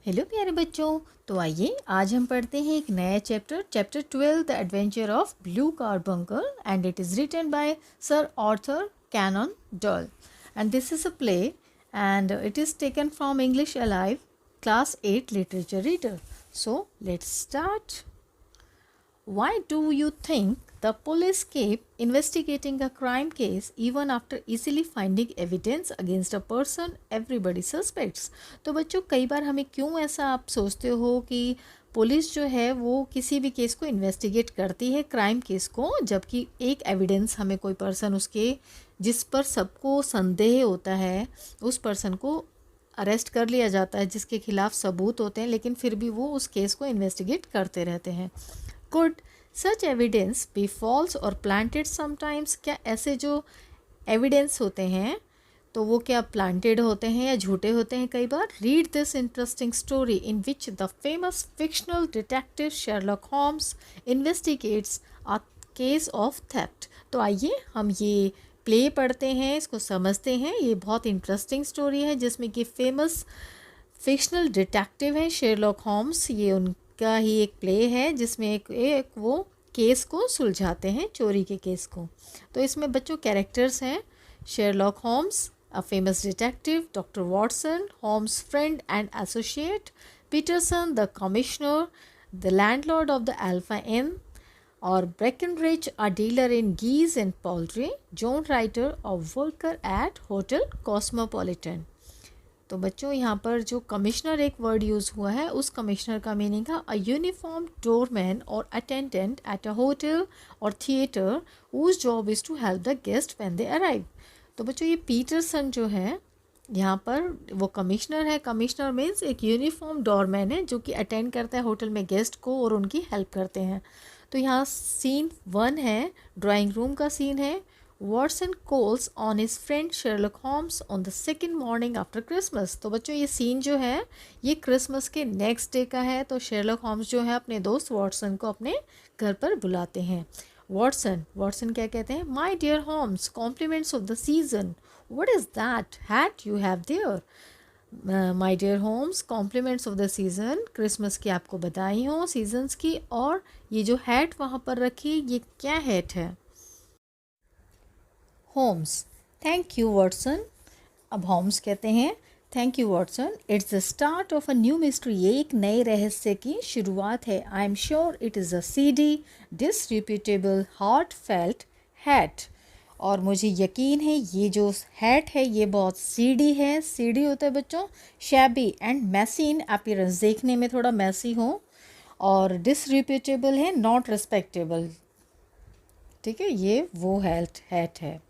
Hello प्यारे बच्चों। तो आइए आज हम पढ़ते हैं एक नया chapter 12 the adventure of blue carbuncle and it is written by sir Arthur Conan Doyle and this is a play and it is taken from English alive class 8 literature reader. So let's start. Why do you think the police keep investigating a crime case even after easily finding evidence against a person everybody suspects? तो बच्चों कई बार हमें क्यों ऐसा आप सोचते हो कि पुलिस जो है वो किसी भी केस को इन्वेस्टिगेट करती है, क्राइम केस को, जबकि एक एविडेंस हमें कोई पर्सन उसके जिस पर सबको संदेह होता है उस पर्सन को अरेस्ट कर लिया जाता है, जिसके खिलाफ सबूत होते हैं, लेकिन फिर भी वो उस केस को इन्वेस्टिगेट करते रहते हैं. Could such evidence be false or planted sometimes? क्या ऐसे जो एविडेंस होते हैं तो वो क्या प्लांटेड होते हैं या झूठे होते हैं कई बार? Read this interesting story in which the famous fictional detective Sherlock Holmes investigates a case of theft. तो आइए हम ये प्ले पढ़ते हैं, इसको समझते हैं. ये बहुत इंटरेस्टिंग स्टोरी है जिसमें कि फेमस फिक्शनल डिटेक्टिव हैं शेरलॉक होम्स. ये उनका ही एक प्ले है जिसमें एक वो केस को सुलझाते हैं, चोरी के केस को. तो इसमें बच्चों कैरेक्टर्स हैं Sherlock Holmes, a famous detective, doctor Watson, Holmes friend and associate, Peterson the commissioner, the landlord of the Alpha Inn, और Breckinridge a dealer in geese and poultry, John writer of worker at hotel Cosmopolitan. तो बच्चों यहाँ पर जो commissioner एक word use हुआ है, उस कमिश्नर का मीनिंग है अ यूनिफॉर्म डोरमैन और अटेंडेंट एट अ होटल और theatre whose job is to help the guest when they arrive. तो बच्चों ये पीटरसन जो है यहाँ पर वो कमिश्नर है. कमिश्नर मीन्स एक यूनिफॉर्म डोरमैन है जो कि अटेंड करता है होटल में गेस्ट को और उनकी हेल्प करते हैं. तो यहाँ सीन 1 है, ड्राइंग रूम का सीन है. Watson calls on his friend Sherlock Holmes on the second morning after Christmas. तो बच्चों ये सीन जो है ये क्रिसमस के नेक्स्ट डे का है. तो शेरलॉक होम्स जो है अपने दोस्त वॉटसन को अपने घर पर बुलाते हैं. वॉटसन क्या कहते हैं? My dear Holmes, compliments of the season. What is that hat you have there? My dear Holmes, compliments of the season, Christmas की आपको बधाई हो, सीजन्स की. और ये जो हैट वहाँ पर रखी, ये क्या हैट है? Holmes, thank you Watson. अब होम्स कहते हैं thank you Watson, it's the start of a new mystery. ये एक नए रहस्य की शुरुआत है. I am sure it is a seedy disreputable hard felt hat. और मुझे यकीन है ये जो हैट है ये बहुत सीडी है. सीडी होता है बच्चों shabby and messy in appearance, देखने में थोड़ा मैसी हो, और डिसरिप्यूटेबल है, नॉट रिस्पेक्टेबल. ठीक है, ये वो हैट है.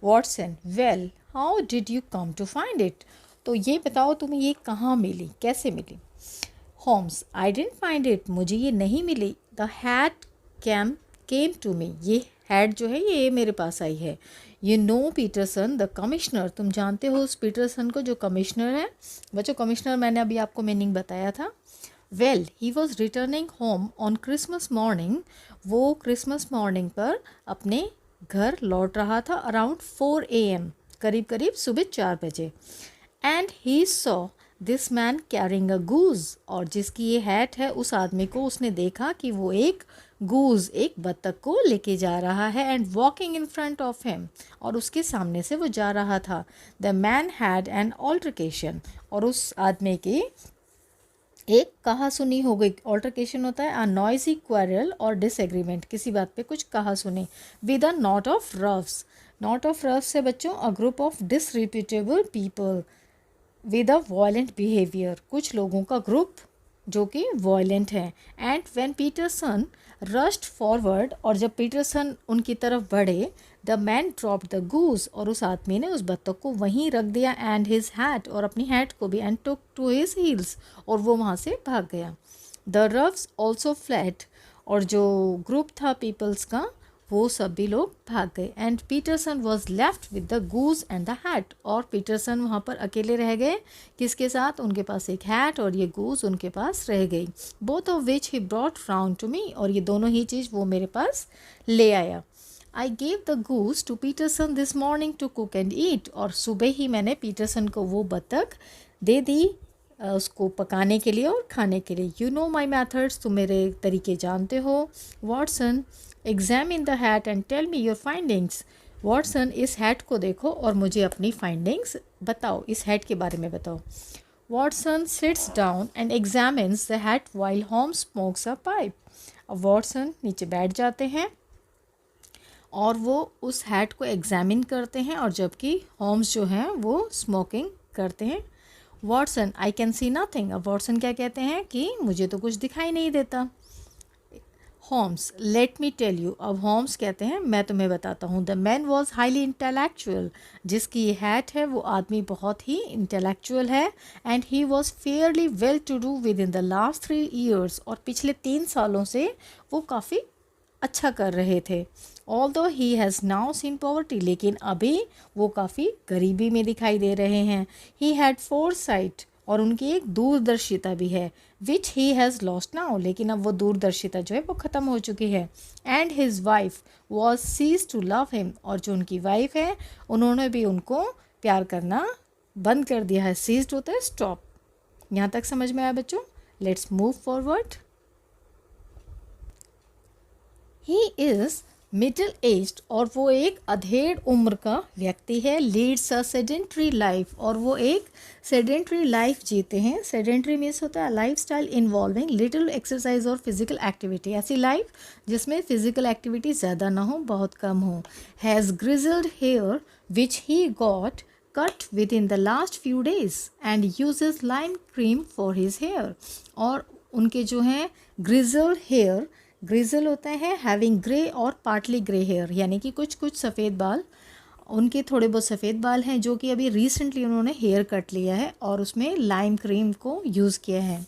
Watson, well how did you come to find it? तो ये बताओ तुम्हें ये कहाँ मिली, कैसे मिली? Holmes, I didn't find it, मुझे ये नहीं मिली. The hat came to me, ये हैट जो है ये मेरे पास आई है. You know Peterson the commissioner, तुम जानते हो उस पीटरसन को जो कमिश्नर है. बच्चों कमिश्नर मैंने अभी आपको मीनिंग बताया था. Well he was returning home on Christmas morning, वो क्रिसमस मॉर्निंग पर अपने घर लौट रहा था अराउंड 4 AM, करीब करीब सुबह 4 बजे. And he saw this man carrying a goose, और जिसकी ये हैट है उस आदमी को उसने देखा कि वो एक गूज, एक बत्तख को लेके जा रहा है. And walking in front of him, और उसके सामने से वो जा रहा था. The man had an altercation, और उस आदमी की एक कहा सुनी हो गई. ऑल्टरकेशन होता है अ नॉइजी क्वारल और डिसएग्रीमेंट, किसी बात पे कुछ कहा सुनी. With a knot of roughs, knot of roughs है बच्चों a group of disreputable people with a violent behaviour, कुछ लोगों का ग्रुप जो कि वायलेंट है. And when Peterson rushed forward, और जब पीटरसन उनकी तरफ बढ़े, the man drop the goose, और उस आदमी ने उस बत्तख को वहीं रख दिया. एंड हिज हैट, और अपनी हैट को भी. And took to his heels, और वो वहाँ से भाग गया. द रफ्स ऑल्सो फ्लैट, और जो ग्रुप था पीपल्स का वो सभी लोग भाग गए. And Peterson was left with the goose and the hat, और पीटरसन वहाँ पर अकेले रह गए. किसके साथ? उनके पास एक हैट और ये गूज उनके पास रह गई. Both of which he brought round to me, और ये दोनों ही चीज़ वो मेरे पास ले आया. I gave the goose to Peterson this morning to cook and eat, और सुबह ही मैंने पीटरसन को वो बत्तख दे दी उसको पकाने के लिए और खाने के लिए। यू नो माई मैथड्स, तुम मेरे तरीके जानते हो। Watson, examine the hat and tell me your findings. Watson, इस हैट को देखो और मुझे अपनी फाइंडिंग्स बताओ, इस हैट के बारे में बताओ। Watson sits down and examines the hat while Holmes smokes a pipe. अब वॉटसन नीचे बैठ जाते हैं और वो उस हैट को एग्जामिन करते हैं, और जबकि होम्स जो हैं वो स्मोकिंग करते हैं। Watson, I can see nothing. अब वॉटसन क्या कहते हैं कि मुझे तो कुछ दिखाई नहीं देता। Holmes, let me tell you. अब होम्स कहते हैं मैं तुम्हें बताता हूँ। The man was highly intellectual, जिसकी ये हैट है वो आदमी बहुत ही इंटेलेक्चुअल है। And he was fairly well to do within the last 3 years, और पिछले 3 सालों से वो काफ़ी अच्छा कर रहे थे। Although he has now seen poverty, लेकिन अभी वो काफ़ी गरीबी में दिखाई दे रहे हैं। ही हैड फोरसाइट, और उनकी एक दूरदर्शिता भी है, विच ही हैज़ लॉस्ट नाउ, लेकिन अब वो दूरदर्शिता जो है वो ख़त्म हो चुकी है। And his wife was ceased to love him, और जो उनकी वाइफ है उन्होंने भी उनको प्यार करना बंद कर दिया है। सीज्ड होता है स्टॉप। यहाँ तक समझ में आया बच्चों? Let's move forward. He is middle aged, और वो एक अधेड़ उम्र का व्यक्ति है। लीड्स अ सेडेंट्री लाइफ, और वो एक सेडेंट्री लाइफ जीते हैं। सेडेंट्री मीन्स होता है lifestyle involving little exercise और फिजिकल एक्टिविटी, ऐसी लाइफ जिसमें फिजिकल एक्टिविटी ज़्यादा ना हो, बहुत कम हो। Has grizzled hair which he got cut within the last few days and uses lime cream for his hair, और उनके जो हैं grizzled hair, ग्रिजल होता है हैविंग ग्रे और पार्टली ग्रे हेयर, यानी कि कुछ कुछ सफ़ेद बाल, उनके थोड़े बहुत सफ़ेद बाल हैं जो कि अभी रिसेंटली उन्होंने हेयर कट लिया है और उसमें लाइम क्रीम को यूज़ किया है।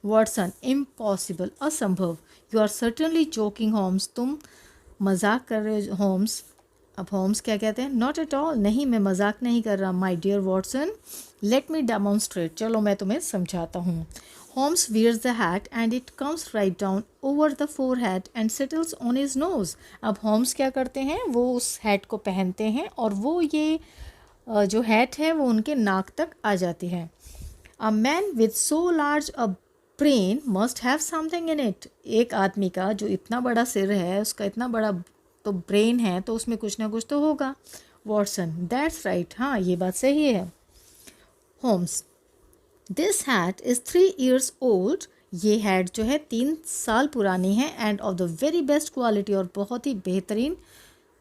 वॉटसन, इम्पॉसिबल, असंभव। You are certainly joking Holmes, तुम मजाक कर रहे हो होम्स। अब होम्स क्या कहते हैं? नॉट एट ऑल, नहीं मैं मजाक नहीं कर रहा। My dear Watson, let me demonstrate, चलो मैं तुम्हें समझाता हूँ। Holmes wears the hat and it comes right down over the forehead and settles on his nose. अब होम्स क्या करते हैं? वो उस हैट को पहनते हैं और वो ये जो हैट है वो उनके नाक तक आ जाती है। A man with so large a brain must have something in it. एक आदमी का जो इतना बड़ा सिर है, उसका इतना बड़ा तो ब्रेन है, तो उसमें कुछ ना कुछ तो होगा। वॉटसन, दैट्स राइट, हाँ ये बात सही है। Holmes, this hat is 3 years old, ये हैट जो है 3 साल पुरानी है। And of the very best quality, और बहुत ही बेहतरीन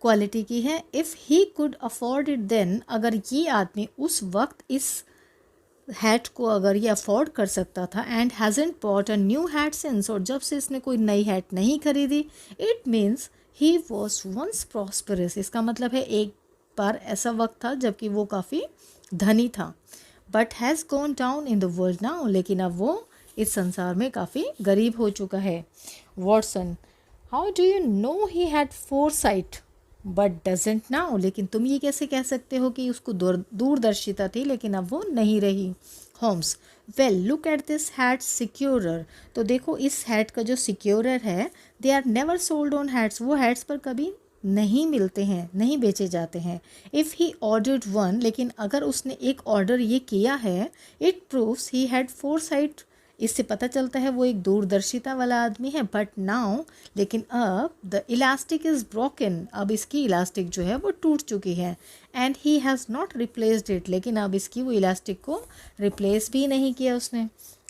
क्वालिटी की है। If he could afford it then, अगर ये आदमी उस वक्त इस हैट को अगर ये अफोर्ड कर सकता था। And hasn't bought a new hat since, और जब से इसने कोई नई हैट नहीं खरीदी। It means he was once prosperous, इसका मतलब है एक बार ऐसा वक्त था जबकि वो काफ़ी धनी था। But has gone down in the world now, लेकिन अब वो इस संसार में काफ़ी गरीब हो चुका है। Watson, how do you know he had foresight but doesn't now, लेकिन तुम ये कैसे कह सकते हो कि उसको दूरदर्शिता थी लेकिन अब वो नहीं रही। Holmes, well look at this hat securer, तो देखो इस हैट का जो सिक्योरर है, they are never sold on hats, वो हैट्स पर कभी नहीं मिलते हैं, नहीं बेचे जाते हैं। इफ़ ही ऑर्डर्ड वन, लेकिन अगर उसने एक ऑर्डर ये किया है, it proves he had foresight, इससे पता चलता है वो एक दूरदर्शिता वाला आदमी है। बट नाउ, लेकिन अब द इलास्टिक इज़ ब्रोकन, अब इसकी इलास्टिक जो है वो टूट चुकी है। And he has not replaced it, लेकिन अब इसकी वो इलास्टिक को रिप्लेस भी नहीं किया उसने।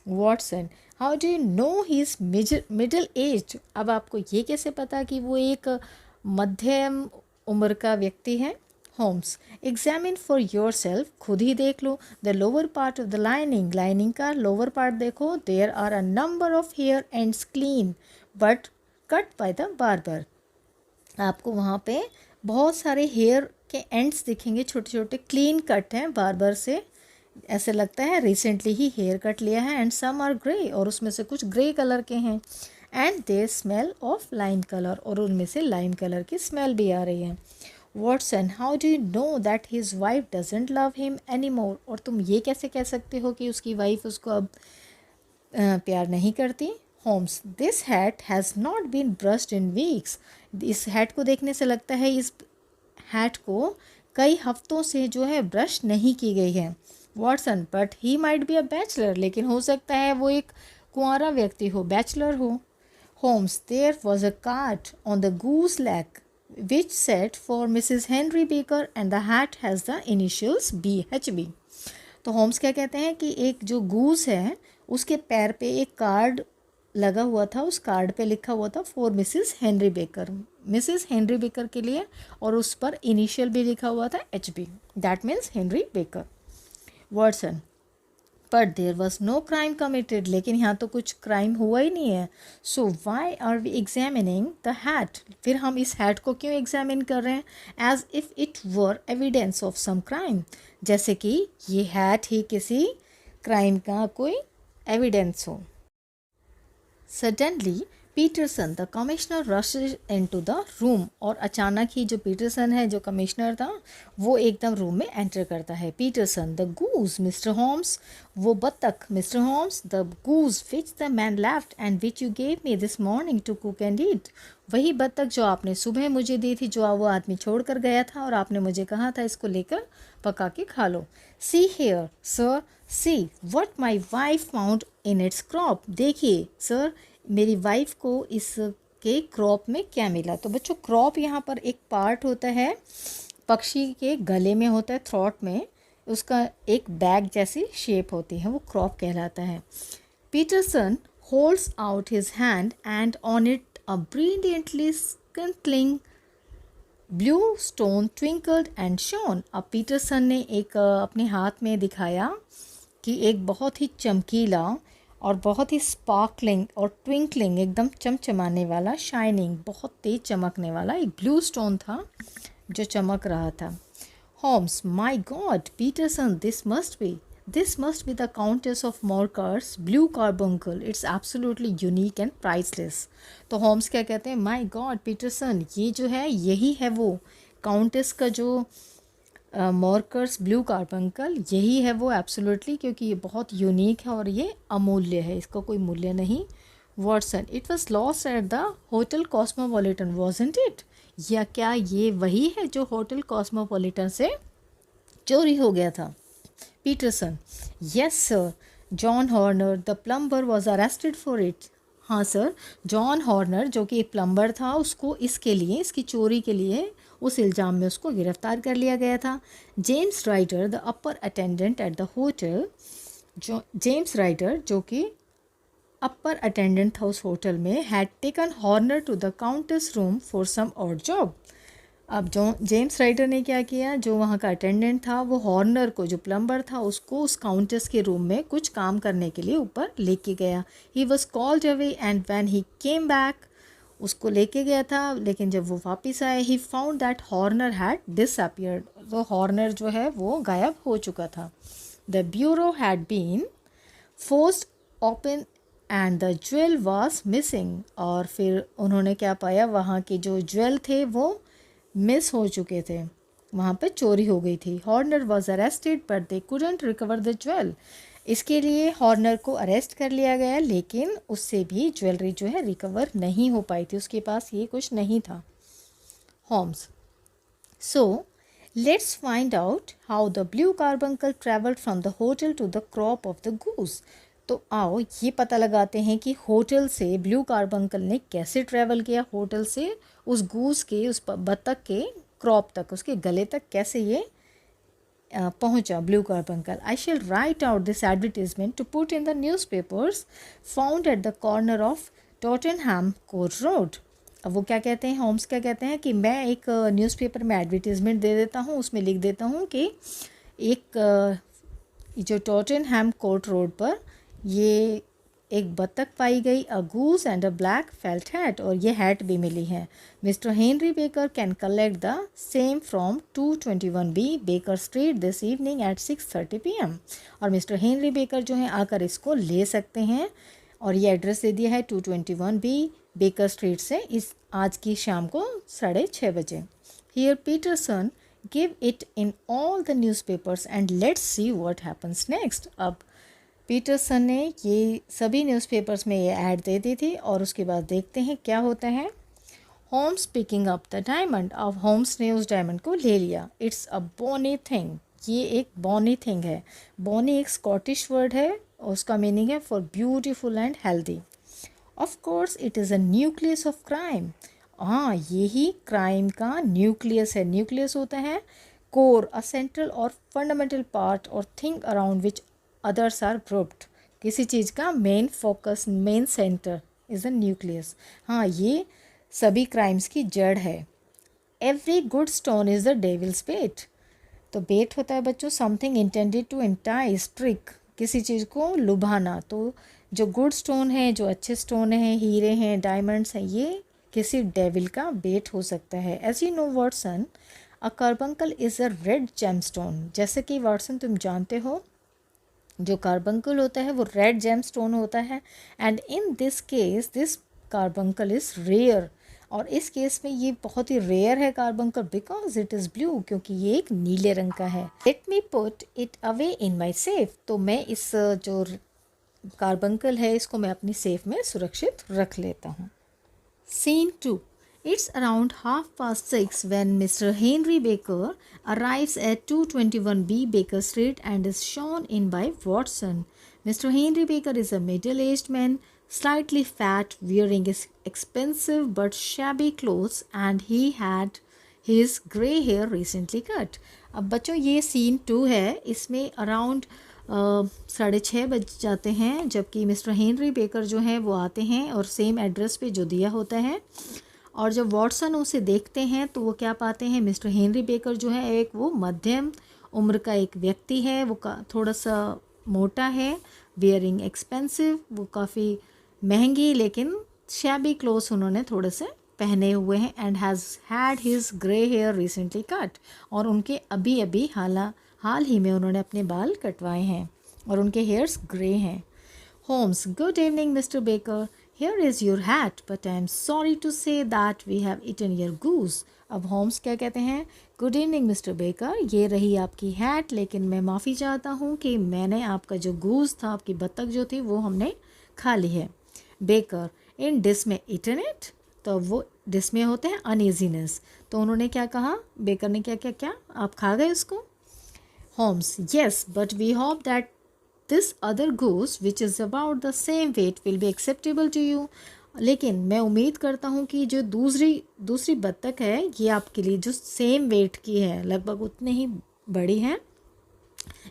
Watson, how do you know he is middle aged, अब आपको ये कैसे पता कि वो एक मध्यम उम्र का व्यक्ति है। Holmes, examine for yourself, खुद ही देख लो। The lower part of the lining, lining का लोअर पार्ट देखो। There are a number of hair ends clean but cut by the barber, आपको वहाँ पे बहुत सारे हेयर के एंड्स दिखेंगे, छोटे छोटे, क्लीन कट हैं बार्बर से, ऐसे लगता है रिसेंटली ही हेयर कट लिया है। एंड सम आर ग्रे, और उसमें से कुछ ग्रे कलर के हैं। And they smell of lime colour, और उनमें से लाइम कलर की स्मेल भी आ रही है। Watson, how do you know that his wife doesn't love him any more, और तुम ये कैसे कह सकते हो कि उसकी वाइफ उसको अब प्यार नहीं करती। Holmes, this hat has not been brushed in weeks, इस हैट को देखने से लगता है इस हैट को कई हफ्तों से जो है ब्रश नहीं की गई है। Watson, but he might be a bachelor, लेकिन हो सकता है वो एक कुंवारा व्यक्ति हो, बैचलर हो. Holmes, there was a card on the goose leg which said for Mrs Henry Baker and the hat has the initials BHB. तो होम्स क्या कहते हैं कि एक जो गूस है उसके पैर पे एक कार्ड लगा हुआ था, उस कार्ड पे लिखा हुआ था for Mrs Henry baker, Mrs Henry baker के लिए, और उस पर इनिशियल भी लिखा हुआ था HB, that means Henry Baker. Watson, but there was no crime committed, लेकिन यहाँ तो कुछ क्राइम हुआ ही नहीं है. So why are we examining the hat, फिर हम इस हैट को क्यों एग्जामिन कर रहे हैं, as if it were evidence of some crime, जैसे कि ये हैट ही किसी क्राइम का कोई एविडेंस हो. Suddenly Peterson the commissioner rushes into the room, और अचानक ही जो पीटरसन है, जो कमिश्नर था, वो एकदम रूम में एंटर करता है. Peterson, the goose Mr Holmes, वो बत्तख Mr Holmes, the goose which the man left and which you gave me this morning to cook and eat, वही बत्तख जो आपने सुबह मुझे दी थी, जो वो आदमी छोड़ कर गया था और आपने मुझे कहा था इसको लेकर पका के खा लो. See here sir, see what my wife found in its crop, देखिए सर मेरी वाइफ को इसके क्रॉप में क्या मिला. तो बच्चों क्रॉप यहाँ पर एक पार्ट होता है, पक्षी के गले में होता है, थ्रोट में, उसका एक बैग जैसी शेप होती है, वो क्रॉप कहलाता है. Peterson holds out his hand and on it a brilliantly scintillating blue stone twinkled and shone. अब पीटरसन ने एक अपने हाथ में दिखाया कि एक बहुत ही चमकीला और बहुत ही स्पार्कलिंग और ट्विंकलिंग, एकदम चमचमाने वाला, शाइनिंग, बहुत तेज चमकने वाला एक ब्लू स्टोन था जो चमक रहा था. Holmes, my god Peterson, this must be the countess of Morcar's blue carbuncle, it's absolutely unique and priceless. तो होम्स क्या कहते हैं, माय गॉड पीटरसन, ये जो है यही है वो काउंटेस का जो मॉर्कर्स ब्लू कार्बंकल, यही है वो एब्सोल्युटली, क्योंकि ये बहुत यूनिक है और ये अमूल्य है, इसका कोई मूल्य नहीं. Watson, it was lost eight the hotel cosmopolitan wasn't it, या क्या ये वही है जो होटल कॉस्मोपॉलिटन से चोरी हो गया था. Peterson, yes sir, John Horner the plumber was arrested for it. हाँ सर, जॉन हॉर्नर जो कि एक प्लम्बर था, उसको इसके लिए, इसकी चोरी के लिए, उस इल्ज़ाम में उसको गिरफ्तार कर लिया गया था. James Ryder the upper attendant at the hotel, जो जेम्स राइटर जो कि अपर अटेंडेंट था उस होटल में, had taken Horner to the countess room for some odd job. अब जो जेम्स राइटर ने क्या किया, जो वहाँ का अटेंडेंट था, वो हॉर्नर को, जो प्लम्बर था, उसको उस काउंटेस के रूम में कुछ काम करने के लिए ऊपर लेके गया. He was called away and when he came back, उसको लेके गया था, लेकिन जब वो वापस आए, he found that Horner had disappeared, तो हॉर्नर जो है वो गायब हो चुका था. The bureau had been forced open and the jewel was missing, और फिर उन्होंने क्या पाया, वहाँ के जो ज्वेल थे वो मिस हो चुके थे, वहाँ पे चोरी हो गई थी. Horner was arrested but they couldn't recover the jewel, इसके लिए हॉर्नर को अरेस्ट कर लिया गया, लेकिन उससे भी ज्वेलरी जो है रिकवर नहीं हो पाई थी, उसके पास ये कुछ नहीं था. Holmes, so let's find out how the blue carbuncle travelled from the hotel to the crop of the goose. तो आओ ये पता लगाते हैं कि होटल से ब्लू कार्बंकल ने कैसे ट्रैवल किया, होटल से उस गूस के, उस बत्तख के क्रॉप तक, उसके गले तक कैसे ये पहुंचा blue carbuncle. I shall write out this advertisement to put in the newspapers found at the corner of Tottenham Court Road. अब वो क्या कहते हैं, होम्स क्या कहते हैं कि मैं एक न्यूज़पेपर में एडवर्टीजमेंट दे देता हूँ, उसमें लिख देता हूँ कि एक जो टॉटनहैम कोर्ट रोड पर ये एक बत्तख पाई गई, a goose and a black felt hat, और ये हैट भी मिली है. Mister Henry Baker can collect the same from 221B Baker Street this evening at 6:30 PM. और मिस्टर हेनरी बेकर जो हैं आकर इसको ले सकते हैं, और ये एड्रेस दे दिया है 221B बेकर स्ट्रीट से, इस आज की शाम को 6:30 बजे. Here Peterson give it in all the newspapers and let's see what happens next. अब पीटरसन ने ये सभी न्यूज़पेपर्स में ये ऐड दे दी थी, और उसके बाद देखते हैं क्या होता है. Holmes picking up the diamond, अब होम्स ने उस डायमंड को ले लिया. इट्स अ बोनी थिंग, ये एक बॉनी थिंग है। बॉनी एक स्कॉटिश वर्ड है और उसका मीनिंग है for beautiful and healthy. Of course it is a nucleus of crime. हाँ, यही क्राइम का न्यूक्लियस है। न्यूक्लियस होता है कोर, अ सेंट्रल और फंडामेंटल पार्ट और thing around which others are grouped. किसी चीज़ का main focus, main centre is a nucleus. हाँ, ये सभी क्राइम्स की जड़ है। Every good stone is the devil's bait. तो बेट होता है बच्चों something intended to entice, trick, किसी चीज़ को लुभाना। तो जो गुड स्टोन है, जो अच्छे स्टोन हैं, हीरे हैं, डायमंड्स हैं, ये किसी डेविल का बेट हो सकता है। As you know Watson, a carbuncle is a red gemstone. जैसे कि वाटसन तुम जानते हो, जो कार्बंकल होता है वो रेड जेमस्टोन होता है। And in this case this carbuncle is rare. और इस केस में ये बहुत ही रेयर है carbuncle, because it is blue, क्योंकि ये एक नीले रंग का है। Let me put it away in my safe. तो मैं इस जो कार्बंकल है इसको मैं अपनी सेफ में सुरक्षित रख लेता हूँ। Scene 2. It's around 6:30 when Mr. Henry Baker arrives at 221B Baker Street and is shown in by Watson. Mr. Henry Baker is a middle-aged man, slightly fat, wearing his expensive but shabby clothes, and he had his grey hair recently cut. अब बच्चों ये scene 2 है। इसमें around 6:30 बज जाते हैं, जबकि mister Henry Baker जो हैं वो आते हैं और सेम एड्रेस पे जो दिया होता है। और जब वॉटसन उसे देखते हैं तो वो क्या पाते हैं, मिस्टर हेनरी बेकर जो है एक वो मध्यम उम्र का एक व्यक्ति है। वो थोड़ा सा मोटा है, वियरिंग एक्सपेंसिव, वो काफ़ी महंगी लेकिन शैबी क्लोथ्स उन्होंने थोड़े से पहने हुए हैं। And has had his grey hair recently cut. और उनके अभी अभी हाल ही में उन्होंने अपने बाल कटवाए हैं और उनके हेयर्स ग्रे हैं। Holmes, good evening Mr Baker, here is your hat, but I am sorry to say that we have eaten your goose. अब होम्स क्या कहते हैं, गुड इवनिंग मिस्टर बेकर, ये रही आपकी हैट, लेकिन मैं माफ़ी चाहता हूँ कि मैंने आपका जो गूस था, आपकी बत्तख जो थी, वो हमने खा ली है। Baker, in dismay eaten it. तो वो डिसमे होते हैं अनईजीनेस। तो उन्होंने क्या कहा, बेकर ने क्या क्या क्या आप खा गए उसको। Holmes, yes, but we hope that this other goose, which is about the same weight, will be acceptable to you. लेकिन मैं उम्मीद करता हूँ कि जो दूसरी बत्तख है ये आपके लिए जो सेम वेट की है, लगभग उतने ही बड़ी है,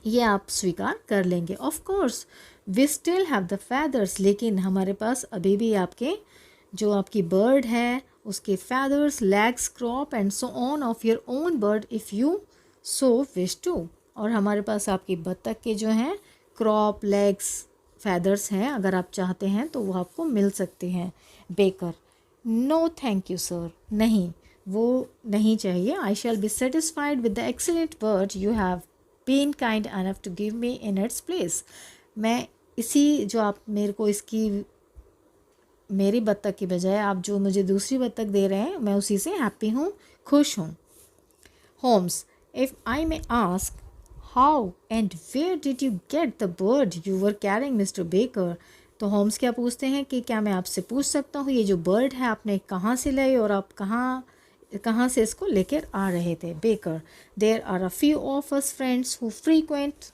ये आप स्वीकार कर लेंगे। Of course we still have the feathers, लेकिन हमारे पास अभी भी जो आपकी बर्ड है उसके feathers, legs, crop and so on of your own bird if you so wish to. और हमारे पास आपकी बत्तख के जो हैं क्रॉप, लेग्स, फैदर्स हैं, अगर आप चाहते हैं तो वो आपको मिल सकते हैं। Baker, no thank you sir, नहीं वो नहीं चाहिए। I shall be satisfied with the excellent bird you have been kind enough to give me in its place. मैं इसी जो आप मेरे को मेरी बत्तख की बजाय आप जो मुझे दूसरी बत्तख दे रहे हैं, मैं उसी से हैप्पी हूँ, खुश हूँ। Holmes, if I may ask, how and where did you get the bird you were carrying Mr Baker. तो होम्स क्या पूछते हैं कि क्या मैं आपसे पूछ सकता हूँ ये जो बर्ड है आपने कहाँ से लाई और आप कहाँ से इसको लेकर आ रहे थे। Baker, there are a few of us friends who frequent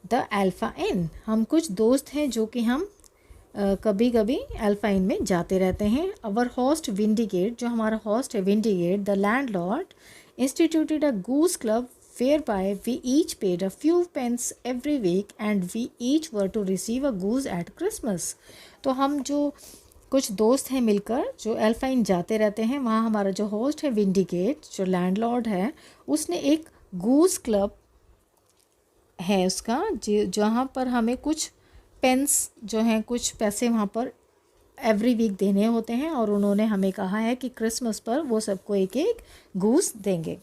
the Alpha Inn. हम कुछ दोस्त हैं जो कि हम कभी कभी अल्फ़ा इन में जाते रहते हैं। अवर होस्ट विंडीगेट, जो हमारा होस्ट है Windigate the landlord, instituted a goose club whereby we each paid a few pence every week and we each were to receive a goose at Christmas. तो हम जो कुछ दोस्त हैं मिलकर जो अल्फाइन जाते रहते हैं, वहाँ हमारा जो होस्ट है विंडीगेट, जो लैंडलॉर्ड है, उसने एक गूस क्लब है उसका, जहाँ पर हमें कुछ पेंस जो हैं, कुछ पैसे वहाँ पर एवरी वीक देने होते हैं, और उन्होंने हमें कहा है कि क्रिसमस पर वो सबको एक एक गूस देंगे।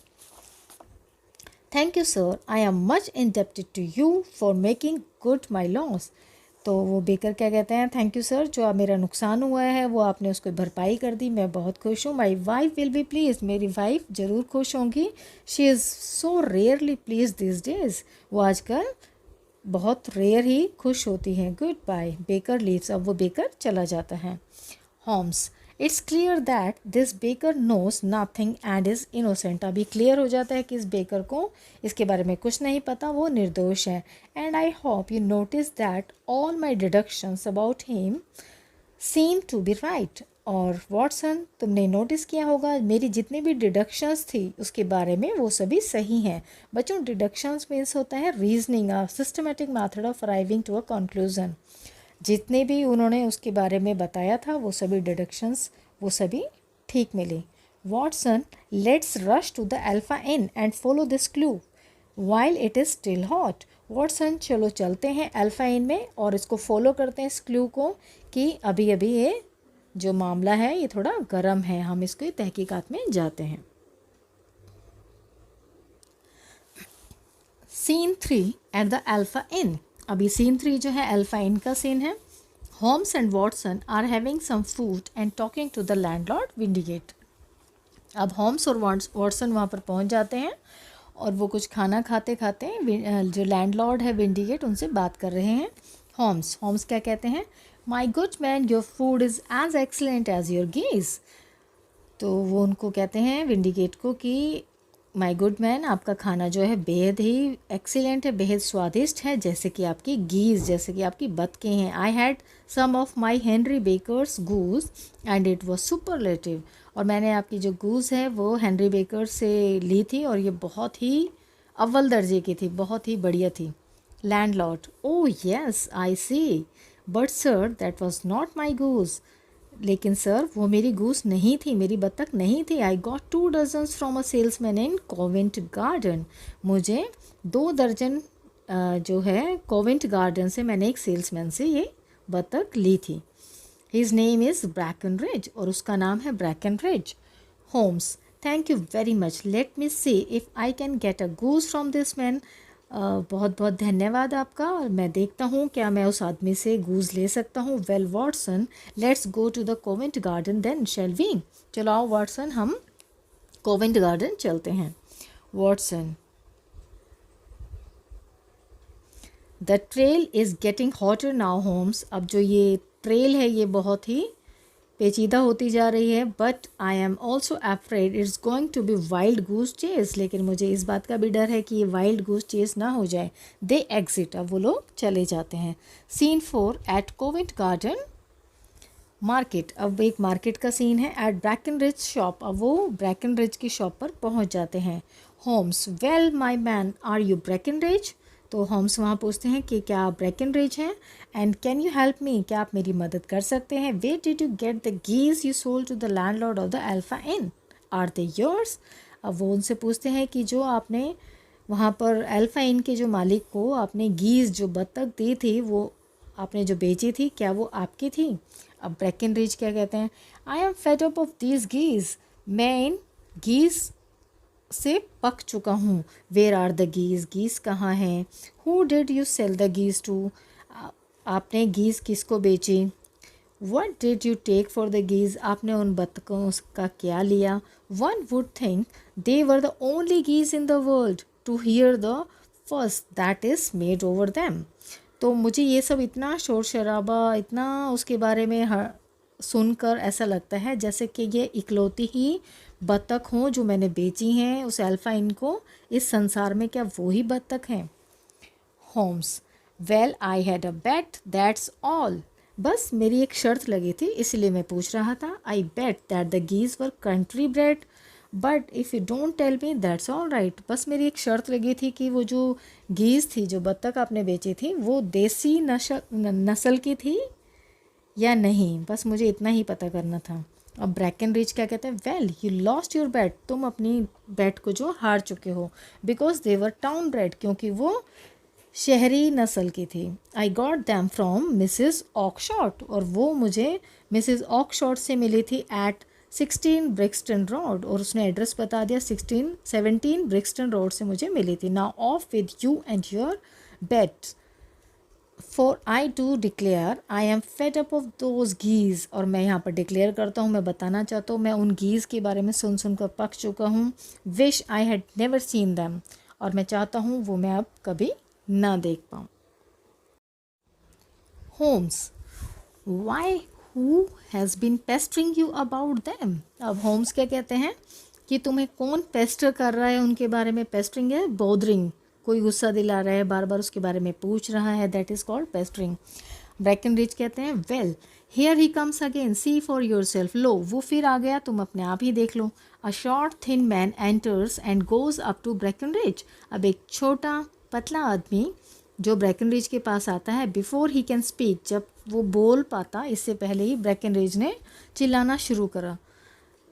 Thank you sir, I am much indebted to you for making good my loss. तो वो बेकर क्या कहते हैं, थैंक यू सर, जो मेरा नुकसान हुआ है वो आपने उसको भरपाई कर दी, मैं बहुत खुश हूँ। My wife will be please, मेरी वाइफ ज़रूर खुश होंगी। She is so rarely please this days, वो आजकल बहुत रेयर ही खुश होती हैं। गुड बाय, बेकर लीव्स, अब वो बेकर चला जाता है। Holmes, it's clear that this Baker knows nothing and is innocent. अभी क्लियर हो जाता है कि इस बेकर को इसके बारे में कुछ नहीं पता, वो निर्दोष है। And I hope you notice that all my deductions about him seem to be right. और वॉटसन, तुमने नोटिस किया होगा मेरी जितनी भी डिडक्शंस थी उसके बारे में वो सभी सही हैं। बच्चों, डिडक्शंस मीन्स होता है reasoning, a systematic method of arriving to a conclusion. जितने भी उन्होंने उसके बारे में बताया था वो सभी डिडक्शंस वो सभी ठीक मिली। Watson, let's rush to the Alpha Inn and follow this clue while it is still hot. Watson, चलो चलते हैं अल्फा इन में और इसको फॉलो करते हैं इस क्लू को कि अभी अभी ये जो मामला है ये थोड़ा गर्म है, हम इसको तहकीकात में जाते हैं। सीन 3 एट द अल्फा इन। अभी सीन 3 जो है अल्फा इन का सीन है। Holmes and Watson are having some food and talking to the landlord Windigate. अब होम्स और वॉटसन वहाँ पर पहुँच जाते हैं और वो कुछ खाना खाते खाते जो लैंडलॉर्ड है विंडीगेट उनसे बात कर रहे हैं। होम्स क्या कहते हैं, my good man your food is as excellent as your geese. तो वो उनको कहते हैं विंडीगेट को कि माय गुड मैन, आपका खाना जो है बेहद ही एक्सीलेंट है, बेहद स्वादिष्ट है, जैसे कि आपकी गीज़, जैसे कि आपकी बतखें हैं। I had some of my Henry Baker's goose and it was superlative. और मैंने आपकी जो गूज़ है वो हेनरी बेकर से ली थी और ये बहुत ही अव्वल दर्जे की थी, बहुत ही बढ़िया थी। Landlord, oh yes I see, but sir that was not my goose. लेकिन सर वो मेरी गूस नहीं थी, मेरी बत्तख नहीं थी। I got 2 dozens from a salesman in Covent Garden. मुझे 2 दर्जन जो है कोवेंट गार्डन से मैंने एक सेल्समैन से ये बत्तख ली थी। हिज नेम इज़ ब्रैकनरिज और उसका नाम है Breckinridge. Holmes, thank you very much, let me see if I can get a goose from this man. बहुत बहुत धन्यवाद आपका और मैं देखता हूँ क्या मैं उस आदमी से गूज ले सकता हूँ। Well Watson, let's go to the Covent Garden then shall we. चलो आओ वॉटसन, हम कोवेंट गार्डन चलते हैं। Watson, the trail is getting hotter now Holmes. अब जो ये ट्रेल है ये बहुत ही पेचीदा होती जा रही है। But I am also afraid it's going to be wild goose chase. लेकिन मुझे इस बात का भी डर है कि ये वाइल्ड गूस चेस ना हो जाए। दे एग्जिट, अब वो लोग चले जाते हैं। Scene 4 at Covent Garden market. अब एक मार्केट का सीन है। एट ब्रैकनरिज शॉप, अब वो ब्रैकनरिज की शॉप पर पहुंच जाते हैं। Holmes, well my man are you Breckinridge. तो होम्स वहाँ पूछते हैं कि क्या आप ब्रैकनरिज हैं and can you help me, क्या आप मेरी मदद कर सकते हैं। Where did you get the geese you sold to the landlord of the Alpha Inn, are they yours. अब वो उनसे पूछते हैं कि जो आपने वहाँ पर अल्फा इन के जो मालिक को आपने गीज जो बत्तख दी थी वो आपने जो बेची थी, क्या वो आपकी थी। अब ब्रैकनरिज क्या कहते हैं, आई am fed up of these गीज, मैं इन गीज से पक चुका हूँ। वेयर आर द गीज, गीज कहाँ हैं। Who did you sell the geese to, आपने गीज किसको बेची। What did you take for the गीज, आपने उन बत्तखों का क्या लिया। One would think they were the only गीज in the world to here the first that is made over them. तो मुझे ये सब इतना शोर शराबा, इतना उसके बारे में सुनकर ऐसा लगता है जैसे कि ये इकलौती ही बत्तख हों जो मैंने बेची हैं उस अल्फा इनको इस संसार में, क्या वो ही बत्तख हैं। Holmes, well I had a bet that's all. बस मेरी एक शर्त लगी थी इसलिए मैं पूछ रहा था। I bet that the geese were country bred but if you don't tell me that's all right. बस मेरी एक शर्त लगी थी कि वो जो गीज थी, जो बत्तख आपने बेची थी, वो देसी नस्ल की थी या नहीं, बस मुझे इतना ही पता करना था। अब ब्रैकनरिज क्या कहते हैं, well you lost your bet, तुम अपनी बैट को जो हार चुके हो। Because they were town bred, क्योंकि वो शहरी नस्ल की थी। I got them from Mrs Oakshott, और वो मुझे मिसिज ऑकशॉट से मिली थी एट 16 ब्रिक्सटन रोड, और उसने एड्रेस बता दिया 17 ब्रिक्सटन रोड से मुझे मिली थी। Now off with you and your bets for I to declare I am fed up of those geese. और मैं यहाँ पर डिक्लेयर करता हूँ, मैं बताना चाहता हूँ, मैं उन गीज के बारे में सुन सुनकर पक चुका हूँ। Wish I had never seen them, और मैं चाहता हूँ वो मैं अब कभी ना देख पाऊँ। Holmes, why who has been pestering you about them? अब होम्स क्या कहते हैं कि तुम्हें कौन पेस्टर कर रहा है उनके बारे में. पेस्टरिंग है बोदरिंग, कोई गुस्सा दिला रहा है, बार बार उसके बारे में पूछ रहा है, that is called pestering. Breckinridge कहते हैं well here he comes again, see for yourself. लो वो फिर आ गया, तुम अपने आप ही देख लो. A short thin man enters and goes up to Breckinridge. अब एक छोटा पतला आदमी जो ब्रैकेनरिज के पास आता है. बिफोर ही कैन स्पीक, जब वो बोल पाता इससे पहले ही ब्रैकेनरिज ने चिल्लाना शुरू करा.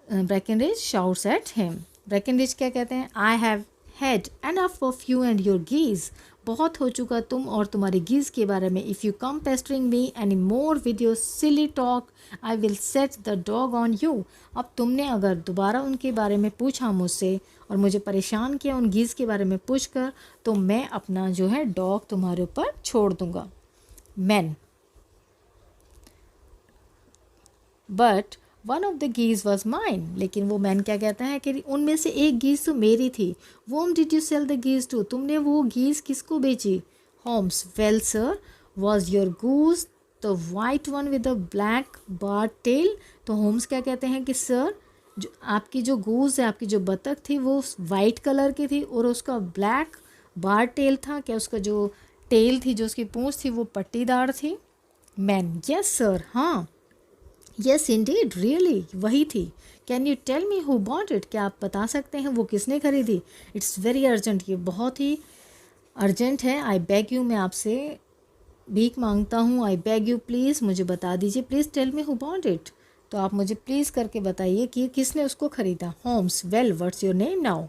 Breckinridge shouts at him. Breckinridge क्या कहते हैं, I have had enough of you and your geese. बहुत हो चुका तुम और तुम्हारी गीज के बारे में. If you come pestering me any more with your silly talk I will set the dog on you. अब तुमने अगर दोबारा उनके बारे में पूछा मुझसे और मुझे परेशान किया उन गीज के बारे में पूछ कर, तो मैं अपना जो है डॉग तुम्हारे ऊपर छोड़ दूँगा. Man but one of the geese was mine. लेकिन वो मैन क्या कहता है कि उनमें से एक गीज तो मेरी थी. Whom did you sell the geese to, तुमने वो गीज किसको बेची. Holmes well sir was your goose the white one with the black bar tail. तो होम्स क्या कहते हैं कि सर जो आपकी जो गूज है, आपकी जो बतख थी वो वाइट कलर की थी और उसका ब्लैक बार टेल था. क्या उसका जो टेल थी, जो उसकी पूंछ थी वो पट्टीदार थी. मैन यस सर, हाँ येस इंडीड रियली वही थी. Can you tell me who bought it, क्या आप बता सकते हैं वो किसने खरीदी. इट्स वेरी अर्जेंट, ये बहुत ही अर्जेंट है. आई बेग यू, मैं आपसे भीख मांगता हूँ. आई बेग यू प्लीज़, मुझे बता दीजिए. Please tell me who bought it, तो आप मुझे प्लीज़ करके बताइए कि किसने उसको ख़रीदा. Holmes well what's your name now.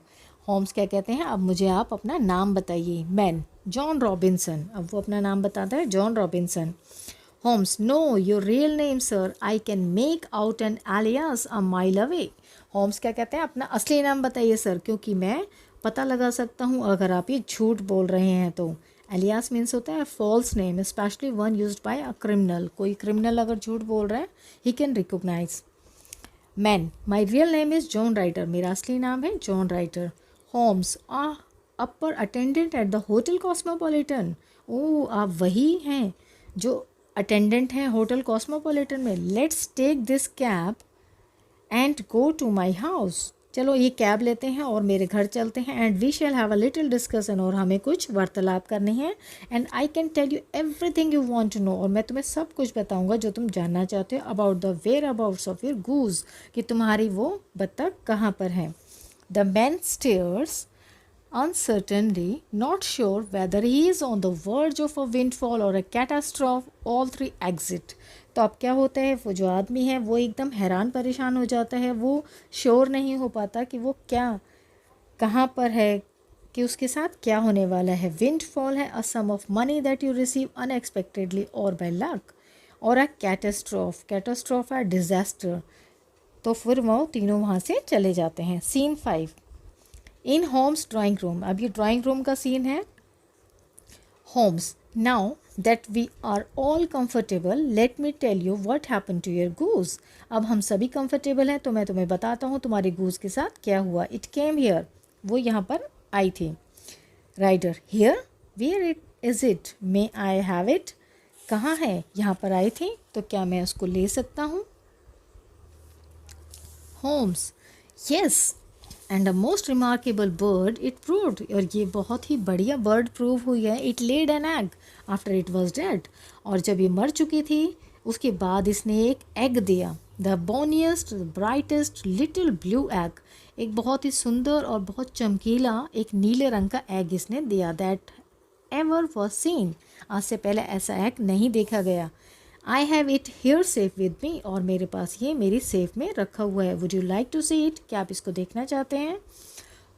Holmes क्या कहते हैं, अब मुझे आप अपना नाम बताइए. Man John Robinson. अब वो अपना नाम बताता है, John Robinson. Holmes, no, your real name, sir. I can make out an alias a mile away. Holmes क्या कहते हैं, अपना असली नाम बताइए सर, क्योंकि मैं पता लगा सकता हूँ अगर आप ये झूठ बोल रहे हैं तो. alias मीन्स होता है false name, specially one used by a criminal. कोई क्रिमिनल अगर झूठ बोल रहा है, he can recognize. Man my real name is John Ryder. मेरा असली नाम है John Ryder. Holmes upper attendant at the hotel Cosmopolitan. Oh, आप वही हैं जो अटेंडेंट हैं होटल कॉस्मोपॉलिटन में. Let's take this cab and go to my house. चलो ये कैब लेते हैं और मेरे घर चलते हैं. And we shall have a little discussion, और हमें कुछ वार्तालाप करनी है. And I can tell you everything you want to know, और मैं तुम्हें सब कुछ बताऊंगा जो तुम जानना चाहते हो. About the whereabouts of your goose, कि तुम्हारी वो बत्तख कहाँ पर है. The man stares uncertainly, not sure whether he is on the verge of a windfall or a catastrophe. All three exit. तो अब क्या होता है, वो जो आदमी है वो एकदम हैरान परेशान हो जाता है. वो श्योर नहीं हो पाता कि वो क्या कहाँ पर है, कि उसके साथ क्या होने वाला है. विंडफॉल है a sum of money that you receive unexpectedly और बाय लक. और अ कैटास्ट्रॉफ, कैटास्ट्रॉफ है डिज़ास्टर. तो फिर वो तीनों वहाँ से चले जाते हैं. Scene 5 in Holmes drawing room. अब ये ड्राइंग रूम का सीन है. Holmes now that we are all comfortable let me tell you what happen to your goose. अब हम सभी कंफर्टेबल हैं तो मैं तुम्हें बताता हूँ तुम्हारी गूज के साथ क्या हुआ. इट केम हियर, वो यहाँ पर आई थी. Ryder here where is it इट, मे आई हैव इट. कहाँ है, यहाँ पर आई थी, तो क्या मैं उसको ले सकता हूँ. Holmes yes and a most remarkable bird it proved. और ये बहुत ही बढ़िया बर्ड प्रूव हुई है. It laid an egg after it was dead. और जब ये मर चुकी थी उसके बाद इसने एक एग दिया. The bonniest brightest little blue egg. एक बहुत ही सुंदर और बहुत चमकीला एक नीले रंग का एग इसने दिया. That ever was seen. आज से पहले ऐसा एग नहीं देखा गया. आई have it here safe with me. और मेरे पास ये मेरी सेफ में रखा हुआ है. Would you like to see it, क्या आप इसको देखना चाहते हैं.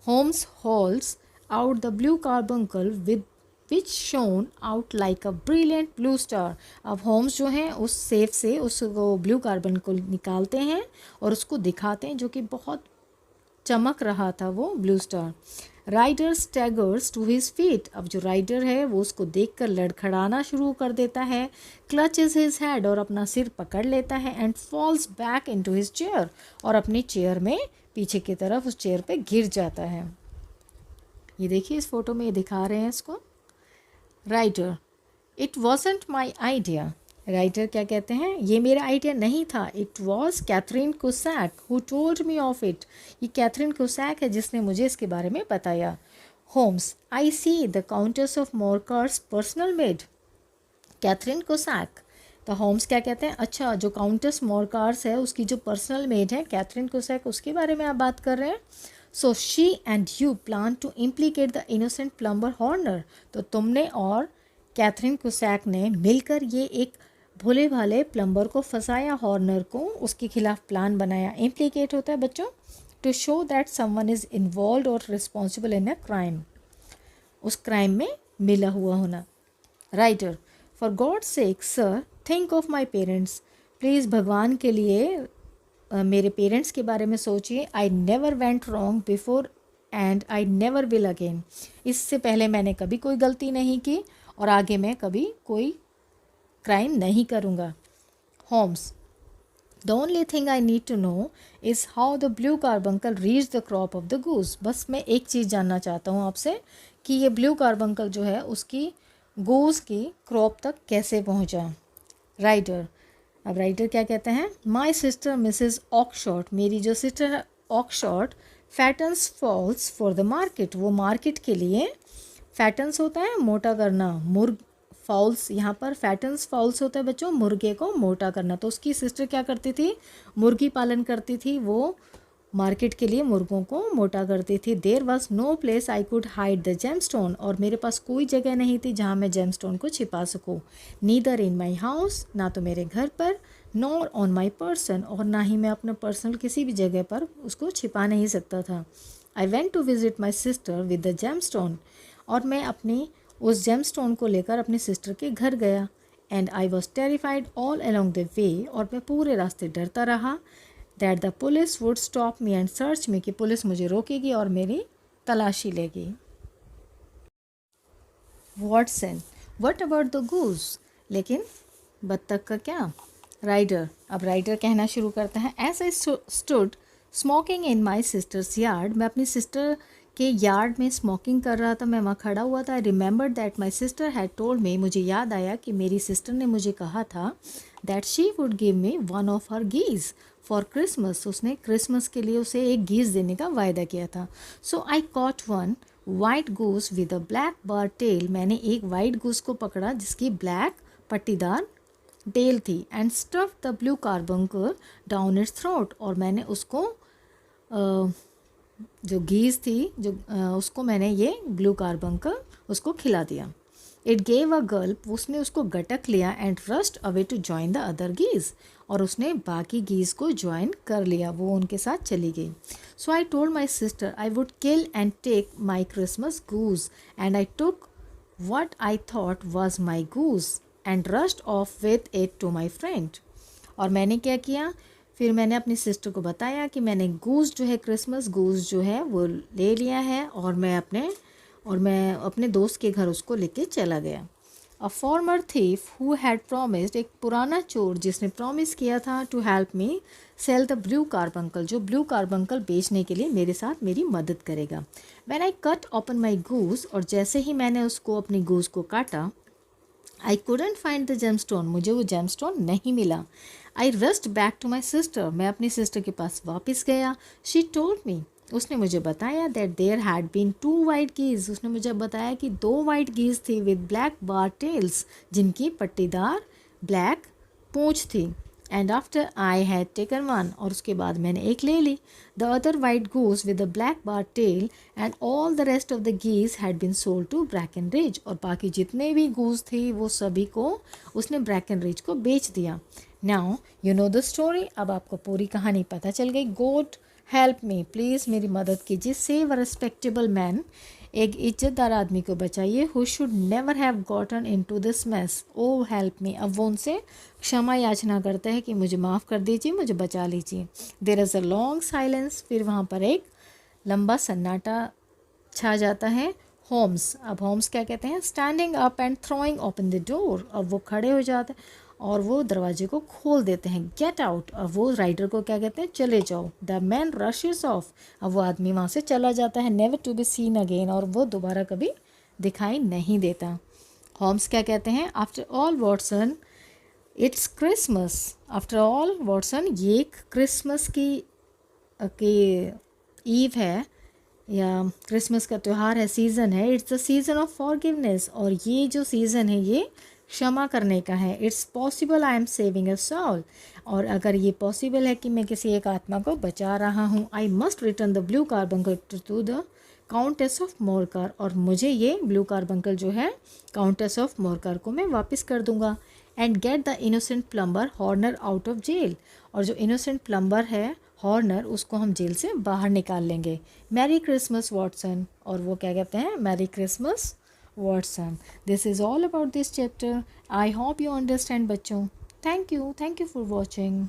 Holmes hauls out the blue carbuncle with which shone out like a brilliant blue star. अब होम्स जो हैं उस सेफ से उसको ब्लू कार्बन को निकालते हैं और उसको दिखाते हैं, जो कि बहुत चमक रहा था वो blue star. Ryder staggers to his feet. अब जो राइडर है वो उसको देखकर लड़खड़ाना शुरू कर देता है. क्लचेस हिज हेड, और अपना सिर पकड़ लेता है. And falls back into his chair, और अपनी चेयर में पीछे की तरफ उस चेयर पे गिर जाता है. ये देखिए इस फोटो में ये दिखा रहे हैं इसको. Ryder it wasn't my idea. Ryder क्या कहते हैं, ये मेरा आइडिया नहीं था, it was Catherine Cusack who told me of it, ये कैथरीन कुसैक है जिसने मुझे इसके बारे में बताया। Holmes, I see the countess of Morcar's personal maid, Catherine Cusack. तो होम्स क्या कहते हैं, अच्छा जो काउंटेस मोरकार्स है उसकी जो पर्सनल मेड है कैथरीन कुसैक, उसके बारे में आप बात कर रहे हैं। So she and you plan to implicate the innocent plumber Horner, तो तुमने और कैथरीन कुसैक ने मिलकर ये एक भोले भाले प्लम्बर को फंसाया, हॉर्नर को, उसके खिलाफ प्लान बनाया। इम्प्लीकेट होता है बच्चों to show that someone is involve और रिस्पॉन्सिबल इन अ क्राइम, उस क्राइम में मिला हुआ होना। Ryder, for God sake sir think of my parents, please भगवान के लिए मेरे पेरेंट्स के बारे में सोचिए। I never went wrong before and I never will again, इससे पहले मैंने कभी कोई गलती नहीं की और आगे मैं कभी कोई क्राइम नहीं करूँगा। Holmes, the only thing I need to know is how the blue carbuncle reach the crop of the goose, बस मैं एक चीज़ जानना चाहता हूँ आपसे कि ये ब्लू कार्बंकल जो है उसकी गूस की क्रॉप तक कैसे पहुँचा। राइटर, अब राइटर क्या कहते हैं, माई सिस्टर मिसेस ऑक्शॉट, मेरी जो सिस्टर है Oakshott, fattens fowls for the market, वो मार्केट के लिए, फैटन्स होता है मोटा करना, मुर्ग, फाउल्स यहाँ पर फैटन्स फाउल्स होता है बच्चों, मुर्गे को मोटा करना। तो उसकी सिस्टर क्या करती थी, मुर्गी पालन करती थी, वो मार्केट के लिए मुर्गों को मोटा करती थी। There was no place I could hide the gemstone, और मेरे पास कोई जगह नहीं थी जहाँ मैं जेमस्टोन को छिपा सकूँ। नीदर इन माई हाउस, ना तो मेरे घर पर, नॉर ऑन माई पर्सन, और ना ही मैं अपना पर्सनल किसी भी जगह पर उसको छिपा नहीं सकता था। I went to visit my sister with the gemstone, और मैं अपनी उस जेमस्टोन को लेकर अपनी सिस्टर के घर गया। And I was terrified all along the way, और मैं पूरे रास्ते डरता रहा। That the police would stop me and search मी, कि पुलिस मुझे रोकेगी और मेरी तलाशी लेगी। Watson, what about the goose, लेकिन बत्तख का क्या। राइडर, अब राइडर कहना शुरू करता है, as I stood smoking in my sister's yard, मैं अपनी सिस्टर के यार्ड में स्मोकिंग कर रहा था, मैं वहाँ खड़ा हुआ था। I remember that my sister had told me, मुझे याद आया कि मेरी सिस्टर ने मुझे कहा था that she would give me one of her geese for Christmas, उसने क्रिसमस के लिए उसे एक गीज देने का वायदा किया था। So I caught one white goose with a black bar tail, मैंने एक वाइट गूस को पकड़ा जिसकी ब्लैक पट्टीदार टेल थी। And stuff the blue carbuncle down it's throat, और मैंने उसको जो गीज़ थी जो उसको मैंने ये ब्लू कार्बंकल उसको खिला दिया। इट गेव अ गल्प, उसने उसको गटक लिया। And rushed away to join the other geese, और उसने बाकी गीज़ को ज्वाइन कर लिया, वो उनके साथ चली गई। So I told my sister I would kill and take my Christmas goose, and I took what I thought was my goose and rushed off with it to my friend. और मैंने क्या किया, फिर मैंने अपनी सिस्टर को बताया कि मैंने गूस जो है, क्रिसमस गूस जो है वो ले लिया है, और मैं अपने दोस्त के घर उसको लेके चला गया। A former thief who had promised, एक पुराना चोर जिसने प्रॉमिस किया था to help me sell the blue carbuncle, जो ब्लू कार्बंकल बेचने के लिए मेरे साथ मेरी मदद करेगा। When I cut open my goose, और जैसे ही मैंने उसको अपनी गूस को काटा, आई couldn't फाइंड द जेमस्टोन, मुझे वो जेमस्टोन नहीं मिला। I rushed back to my sister, मैं अपनी सिस्टर के पास वापस गया। शी टोल्ड मी, उसने मुझे बताया that there had been 2 white geese, उसने मुझे बताया कि 2 वाइट गीज थी विद ब्लैक बार टेल्स, जिनकी पट्टीदार ब्लैक पूंछ थी। And after I had taken one, और उसके बाद मैंने एक ले ली। The other white goose with the black bar tail and all the rest of the geese had been sold to Breckinridge, और बाकी जितने भी गूस थी वो सभी को उसने ब्रैकनरिज को बेच दिया। Now you know the story, अब आपको पूरी कहानी पता चल गई। गॉड हेल्प मी, प्लीज़ मेरी मदद कीजिए। सेव अ रिस्पेक्टेबल मैन, एक इज्जतदार आदमी को बचाइए। Who should never have gotten into this mess, oh help me, अब वो उनसे क्षमा याचना करता है कि मुझे माफ़ कर दीजिए, मुझे बचा लीजिए। There is a long silence, फिर वहाँ पर एक लंबा सन्नाटा छा जाता है। होम्स, अब होम्स क्या कहते हैं, standing up and throwing open the door, अब वो खड़े हो जाते हैं और वो दरवाजे को खोल देते हैं। गेट आउट, अब वो राइडर को क्या कहते हैं, चले जाओ। द मैन रशेस ऑफ, अब वो आदमी वहाँ से चला जाता है। Never to be seen again, और वो दोबारा कभी दिखाई नहीं देता। होम्स क्या कहते हैं, after all Watson it's Christmas. After all Watson, ये क्रिसमस की ईव है या क्रिसमस का त्यौहार है, सीज़न है। It's the season off forgiveness, और ये जो सीज़न है ये क्षमा करने का है। It's possible I am saving a soul, और अगर ये पॉसिबल है कि मैं किसी एक आत्मा को बचा रहा हूँ, I must return the blue carbuncle to the countess of Morcar, और मुझे ये ब्लू कार्बंकल जो है काउंटेस ऑफ मोरकार को मैं वापस कर दूंगा। And get the innocent plumber Horner out of jail, और जो इनोसेंट प्लम्बर है हॉर्नर, उसको हम जेल से बाहर निकाल लेंगे। मैरी क्रिसमस वॉटसन, और वो क्या कहते हैं, merry Christmas Watson. This is all about this chapter. I hope you understand बच्चों। Thank you for watching.